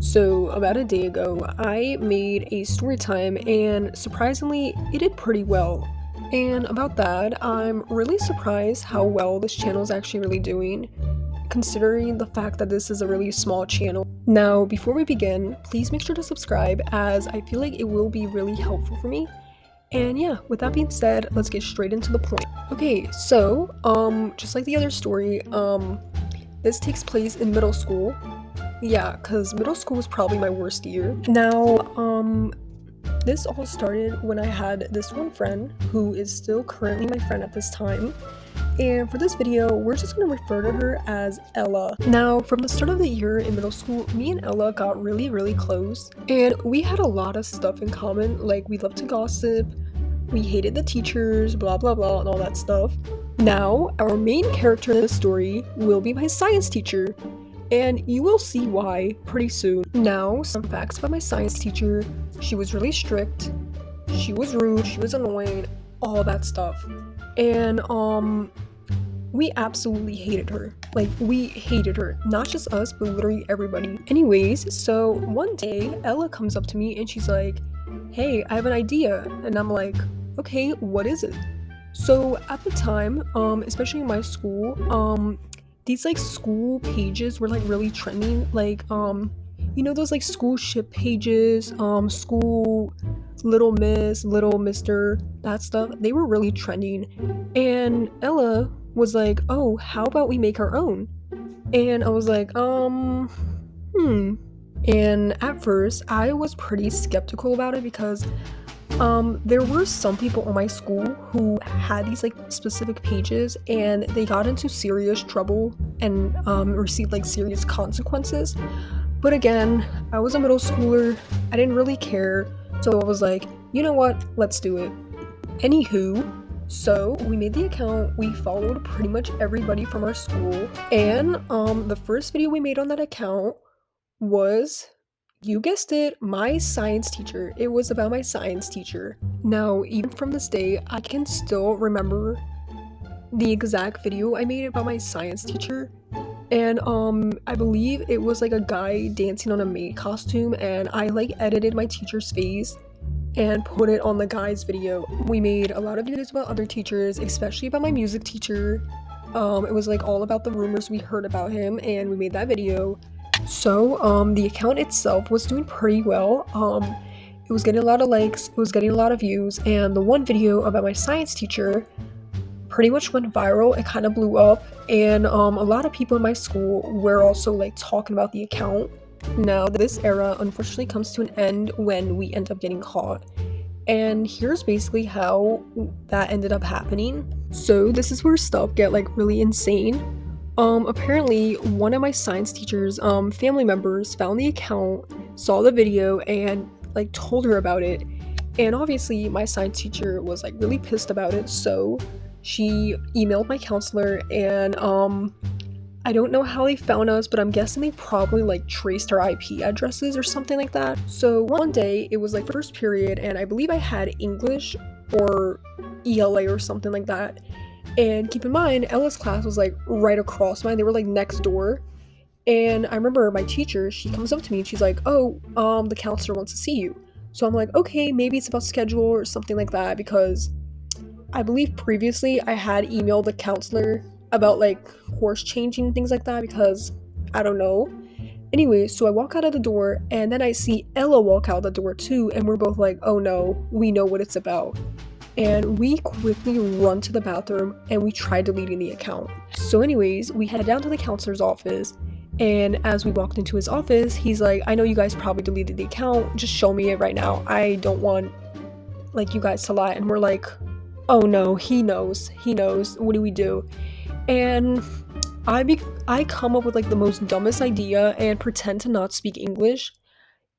So, about a day ago, I made a story time, and surprisingly, it did pretty well. And about that, I'm really surprised how well this channel is actually really doing, considering the fact that this is a really small channel. Now, before we begin, please make sure to subscribe as I feel like it will be really helpful for me. And yeah, with that being said, let's get straight into the point. Okay, so, just like the other story, this takes place in middle school. Yeah, because middle school was probably my worst year. Now, this all started when I had this one friend who is still currently my friend at this time. And for this video, we're just going to refer to her as Ella. Now, from the start of the year in middle school, me and Ella got really close. And we had a lot of stuff in common, like we loved to gossip, we hated the teachers, blah blah blah, and all that stuff. Now, our main character in the story will be my science teacher. And you will see why pretty soon. Now, some facts about my science teacher. She was really strict, she was rude, she was annoying, all that stuff. And we absolutely hated her. Like, we hated her. Not just us, but literally everybody. Anyways, so one day, Ella comes up to me and she's like, "Hey, I have an idea." And I'm like, "Okay, what is it?" So at the time, especially in my school, these like school pages were like really trending, like you know those like school ship pages, school little miss, little mister, that stuff, they were really trending. And Ella was like, "Oh, how about we make our own?" And I was like, and at first I was pretty skeptical about it because there were some people in my school who had these like specific pages and they got into serious trouble and received like serious consequences. But again, I was a middle schooler, I didn't really care, so I was like, you know what, let's do it. Anywho, so we made the account, we followed pretty much everybody from our school, and the first video we made on that account was, you guessed it, my science teacher. It was about my science teacher. Now, even from this day, I can still remember the exact video I made about my science teacher. And I believe it was like a guy dancing on a maid costume, and I like edited my teacher's face and put it on the guy's video. We made a lot of videos about other teachers, especially about my music teacher. It was like all about the rumors we heard about him, and we made that video. So, the account itself was doing pretty well. It was getting a lot of likes, it was getting a lot of views, and the one video about my science teacher pretty much went viral. It kind of blew up, and a lot of people in my school were also like talking about the account. Now, this era unfortunately comes to an end when we end up getting caught. And here's basically how that ended up happening. So this is where stuff get like really insane. Apparently one of my science teacher's family members found the account, saw the video, and like told her about it. And obviously my science teacher was like really pissed about it, so she emailed my counselor, and I don't know how they found us, but I'm guessing they probably like traced our IP addresses or something like that. So one day, it was like first period, and I believe I had English or ELA or something like that. And keep in mind, Ella's class was like right across mine. They were like next door. And I remember my teacher, she comes up to me and she's like, "Oh, the counselor wants to see you." So I'm like, okay, maybe it's about schedule or something like that, because I believe previously I had emailed the counselor about like course changing, things like that, because I don't know. Anyway, so I walk out of the door, and then I see Ella walk out the door too, and we're both like, oh no, we know what it's about. And we quickly run to the bathroom and we try deleting the account. So anyways, we head down to the counselor's office, and as we walked into his office, he's like, "I know you guys probably deleted the account, just show me it right now. I don't want like you guys to lie." And we're like, oh no, he knows, what do we do? And I come up with like the most dumbest idea and pretend to not speak English.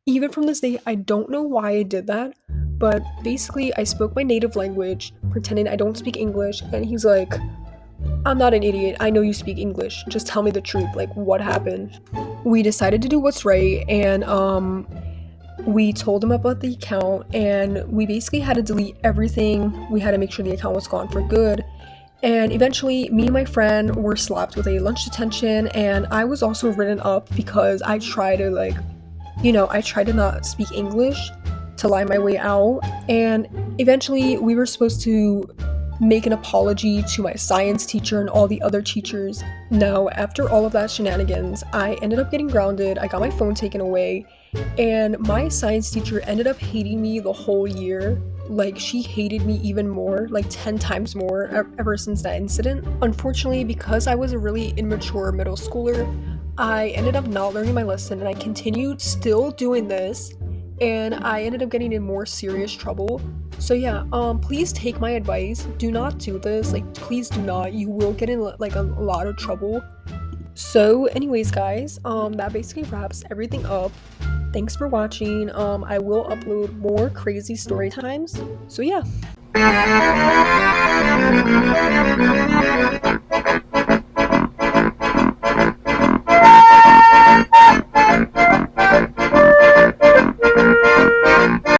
Even from this day, I don't know why I did that, but basically I spoke my native language, pretending I don't speak English, and he's like, "I'm not an idiot, I know you speak English, just tell me the truth, like what happened?" We decided to do what's right, and we told him about the account, and we basically had to delete everything. We had to make sure the account was gone for good. And eventually, me and my friend were slapped with a lunch detention, and I was also written up because I tried to like I tried to not speak English to lie my way out, and eventually we were supposed to make an apology to my science teacher and all the other teachers. No, after all of that shenanigans, I ended up getting grounded, I got my phone taken away, and my science teacher ended up hating me the whole year. Like, she hated me even more, like 10 times more, ever since that incident. Unfortunately, because I was a really immature middle schooler, I ended up not learning my lesson, and I continued still doing this, and I ended up getting in more serious trouble. So yeah, please take my advice. Do not do this. Like, please do not. You will get in like a lot of trouble. So anyways, guys, that basically wraps everything up. Thanks for watching. I will upload more crazy story times. So yeah.